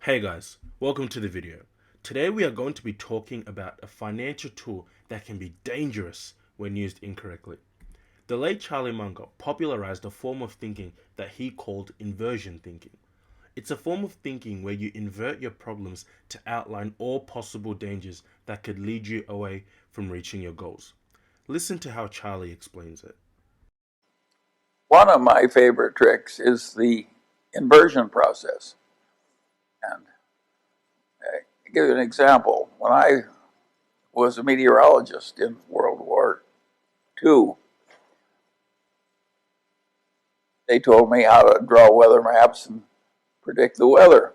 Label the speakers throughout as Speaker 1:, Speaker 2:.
Speaker 1: Hey guys, welcome to the video. Today we are going to be talking about a financial tool that can be dangerous when used incorrectly. The late Charlie Munger popularized a form of thinking that he called inversion thinking. It's a form of thinking where you invert your problems to outline all possible dangers that could lead you away from reaching your goals. Listen to how Charlie explains it.
Speaker 2: One of my favorite tricks is the inversion process. And I'll give you an example. When I was a meteorologist in World War II, they told me how to draw weather maps and predict the weather.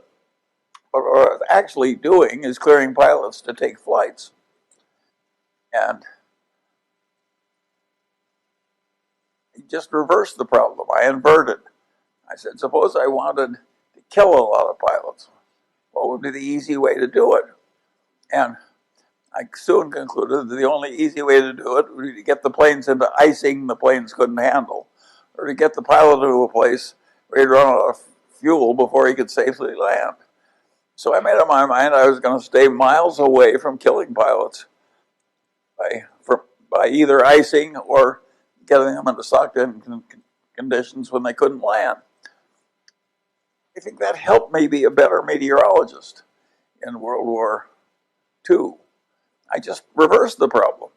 Speaker 2: But what I was actually doing is clearing pilots to take flights. And I just reversed the problem. I inverted. I said, suppose I wanted to kill a lot of pilots. What would be the easy way to do it? And I soon concluded that the only easy way to do it would be to get the planes into icing the planes couldn't handle, or to get the pilot to a place where he'd run out of fuel before he could safely land. So I made up my mind I was going to stay miles away from killing pilots by either icing or getting them into sucked-in conditions when they couldn't land. I think that helped me be a better meteorologist in World War II. I just reversed the problem.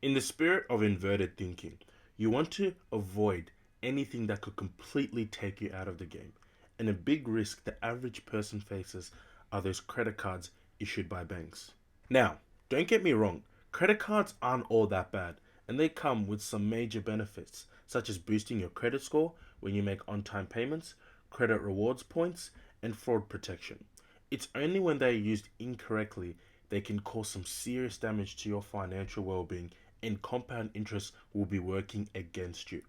Speaker 1: In the spirit of inverted thinking, you want to avoid anything that could completely take you out of the game. And a big risk the average person faces are those credit cards issued by banks. Now, don't get me wrong, credit cards aren't all that bad, and they come with some major benefits, such as boosting your credit score when you make on-time payments, credit rewards points, and fraud protection. It's only when they are used incorrectly they can cause some serious damage to your financial well-being, and compound interest will be working against you.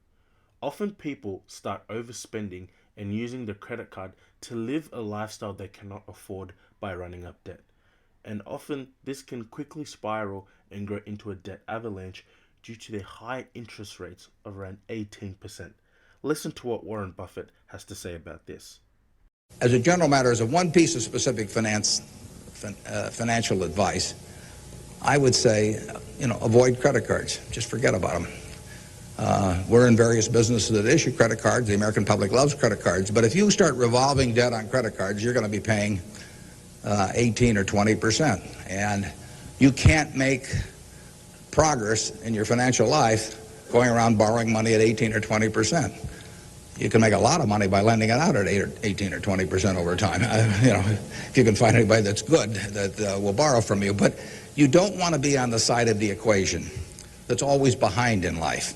Speaker 1: Often people start overspending and using the credit card to live a lifestyle they cannot afford by running up debt. And often this can quickly spiral and grow into a debt avalanche due to the high interest rates of around 18%. Listen to what Warren Buffett has to say about this.
Speaker 3: As a general matter, as a one piece of specific financial advice, I would say, avoid credit cards. Just forget about them. We're in various businesses that issue credit cards. The American public loves credit cards. But if you start revolving debt on credit cards, you're going to be paying 18 or 20%. And you can't make progress in your financial life going around borrowing money at 18 or 20%. You can make a lot of money by lending it out at 18 or 20% over time. If you can find anybody that's good that will borrow from you. But you don't want to be on the side of the equation that's always behind in life.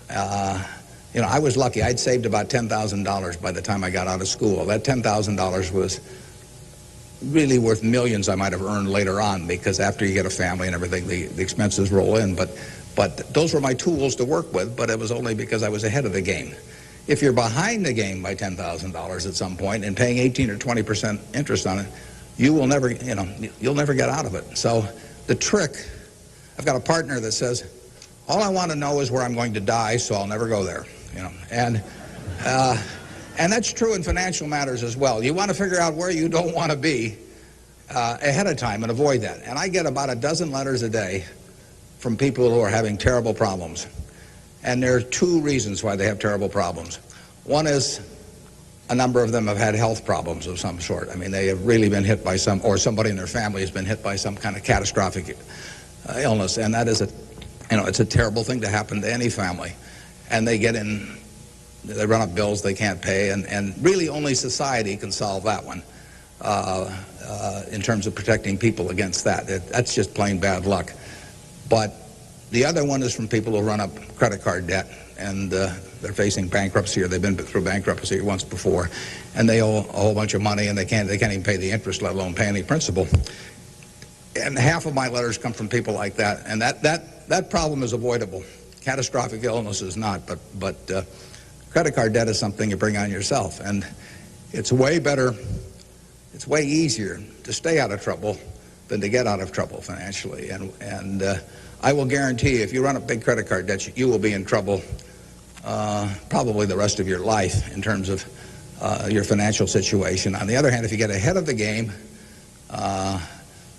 Speaker 3: I was lucky. I'd saved about $10,000 by the time I got out of school. That $10,000 was really worth millions I might have earned later on, because after you get a family and everything, the expenses roll in. But those were my tools to work with, but it was only because I was ahead of the game. If you're behind the game by $10,000 at some point and paying 18 or 20% interest on it, you will never, you'll never get out of it. So the trick, I've got a partner that says, all I want to know is where I'm going to die, so I'll never go there. And that's true in financial matters as well. You want to figure out where you don't want to be ahead of time and avoid that. And I get about a dozen letters a day from people who are having terrible problems. And there are two reasons why they have terrible problems. One is a number of them have had health problems of some sort. I mean, they have really been hit by or somebody in their family has been hit by some kind of catastrophic illness. And that is it's a terrible thing to happen to any family. And they run up bills they can't pay. And really only society can solve that one in terms of protecting people against that. That's just plain bad luck. But the other one is from people who run up credit card debt, and they're facing bankruptcy, or they've been through bankruptcy once before, and they owe a whole bunch of money, and they can't even pay the interest, let alone pay any principal. And half of my letters come from people like that, and that problem is avoidable. Catastrophic illness is not, but credit card debt is something you bring on yourself, and it's way better, it's way easier to stay out of trouble than to get out of trouble financially. And I will guarantee you, if you run up big credit card debts, you will be in trouble probably the rest of your life in terms of your financial situation. On the other hand, if you get ahead of the game,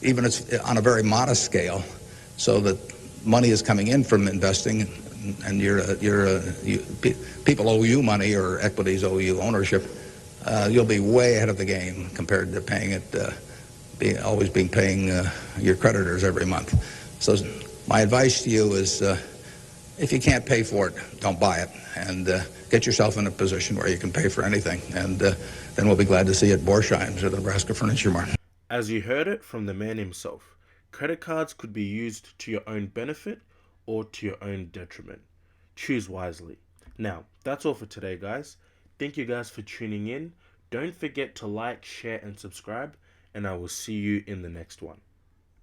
Speaker 3: even it's on a very modest scale, so that money is coming in from investing, and people owe you money or equities owe you ownership, you'll be way ahead of the game compared to paying it, always paying your creditors every month. So my advice to you is, if you can't pay for it, don't buy it, and get yourself in a position where you can pay for anything. And then we'll be glad to see you at Borsheim's or the Nebraska Furniture Mart.
Speaker 1: As you heard it from the man himself, credit cards could be used to your own benefit or to your own detriment. Choose wisely. Now, that's all for today, guys. Thank you guys for tuning in. Don't forget to like, share, and subscribe, and I will see you in the next one.